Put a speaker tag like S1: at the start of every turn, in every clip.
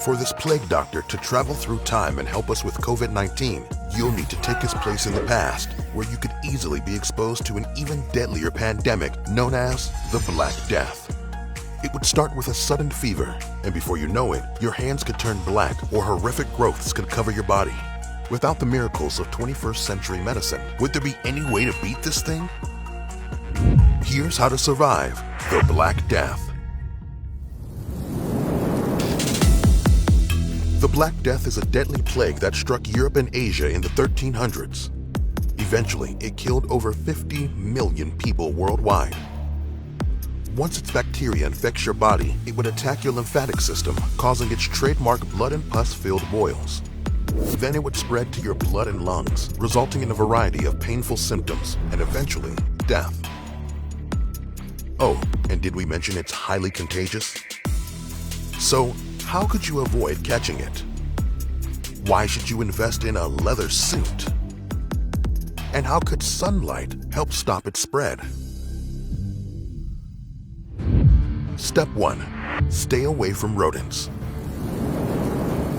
S1: For this plague doctor to travel through time and help us with COVID-19, you'll need to take his place in the past, where you could easily be exposed to an even deadlier pandemic known as the Black Death. It would start with a sudden fever, and before you know it, your hands could turn black or horrific growths could cover your body. Without the miracles of 21st century medicine, would there be any way to beat this thing? Here's how to survive the Black Death. The Black Death is a deadly plague that struck Europe and Asia in the 1300s. Eventually, it killed over 50 million people worldwide. Once its bacteria infects your body, it would attack your lymphatic system, causing its trademark blood and pus-filled boils. Then it would spread to your blood and lungs, resulting in a variety of painful symptoms and eventually death. Oh, and did we mention it's highly contagious? So, how could you avoid catching it? Why should you invest in a leather suit? And how could sunlight help stop its spread? Step 1. Stay away from rodents.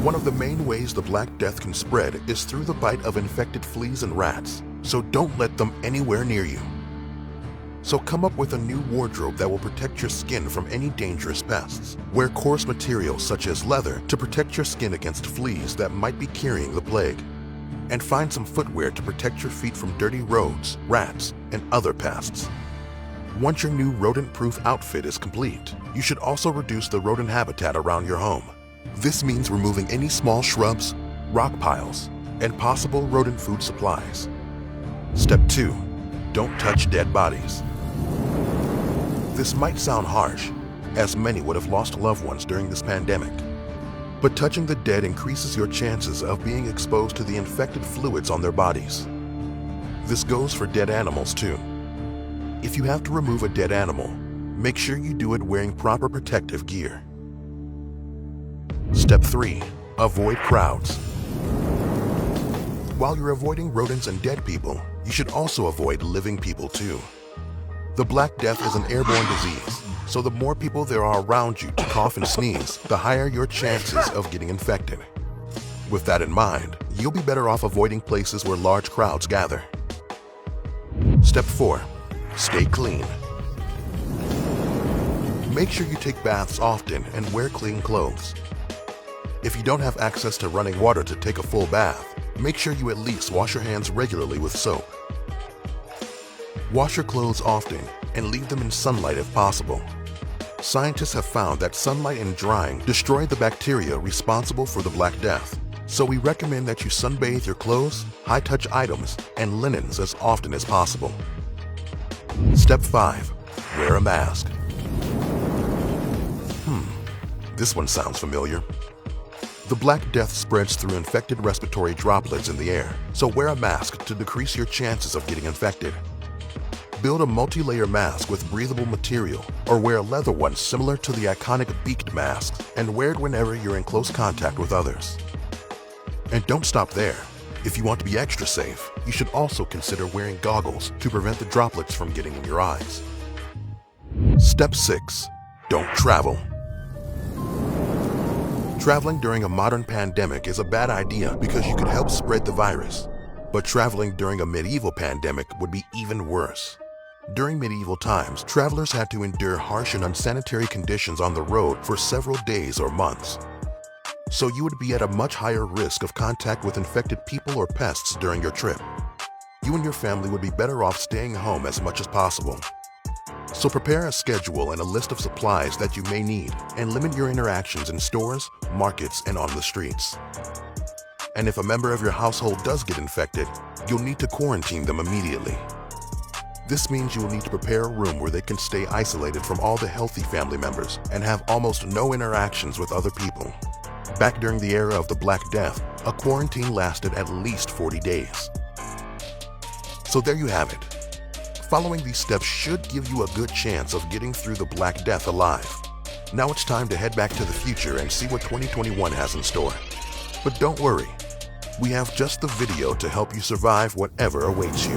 S1: One of the main ways the Black Death can spread is through the bite of infected fleas and rats, so don't let them anywhere near you. So come up with a new wardrobe that will protect your skin from any dangerous pests. Wear coarse materials such as leather to protect your skin against fleas that might be carrying the plague. And find some footwear to protect your feet from dirty roads, rats, and other pests. Once your new rodent-proof outfit is complete, you should also reduce the rodent habitat around your home. This means removing any small shrubs, rock piles, and possible rodent food supplies. Step 2. Don't touch dead bodies. This might sound harsh, as many would have lost loved ones during this pandemic. But touching the dead increases your chances of being exposed to the infected fluids on their bodies. This goes for dead animals too. If you have to remove a dead animal, make sure you do it wearing proper protective gear. Step 3. Avoid crowds. While you're avoiding rodents and dead people, you should also avoid living people too. The Black Death is an airborne disease, so the more people there are around you to cough and sneeze, the higher your chances of getting infected. With that in mind, you'll be better off avoiding places where large crowds gather. Step 4. Stay clean. Make sure you take baths often and wear clean clothes. If you don't have access to running water to take a full bath, make sure you at least wash your hands regularly with soap. Wash your clothes often and leave them in sunlight if possible. Scientists have found that sunlight and drying destroy the bacteria responsible for the Black Death, so we recommend that you sunbathe your clothes, high-touch items, and linens as often as possible. Step 5. Wear a mask. This one sounds familiar. The Black Death spreads through infected respiratory droplets in the air, so wear a mask to decrease your chances of getting infected. Build a multi-layer mask with breathable material, or wear a leather one similar to the iconic beaked masks, and wear it whenever you're in close contact with others. And don't stop there. If you want to be extra safe, you should also consider wearing goggles to prevent the droplets from getting in your eyes. Step 6. Don't travel. Traveling during a modern pandemic is a bad idea because you could help spread the virus. But traveling during a medieval pandemic would be even worse. During medieval times, travelers had to endure harsh and unsanitary conditions on the road for several days or months. So you would be at a much higher risk of contact with infected people or pests during your trip. You and your family would be better off staying home as much as possible. So prepare a schedule and a list of supplies that you may need, and limit your interactions in stores, markets, and on the streets. And if a member of your household does get infected, you'll need to quarantine them immediately. This means you will need to prepare a room where they can stay isolated from all the healthy family members and have almost no interactions with other people. Back during the era of the Black Death, a quarantine lasted at least 40 days. So there you have it. Following these steps should give you a good chance of getting through the Black Death alive. Now it's time to head back to the future and see what 2021 has in store. But don't worry, we have just the video to help you survive whatever awaits you.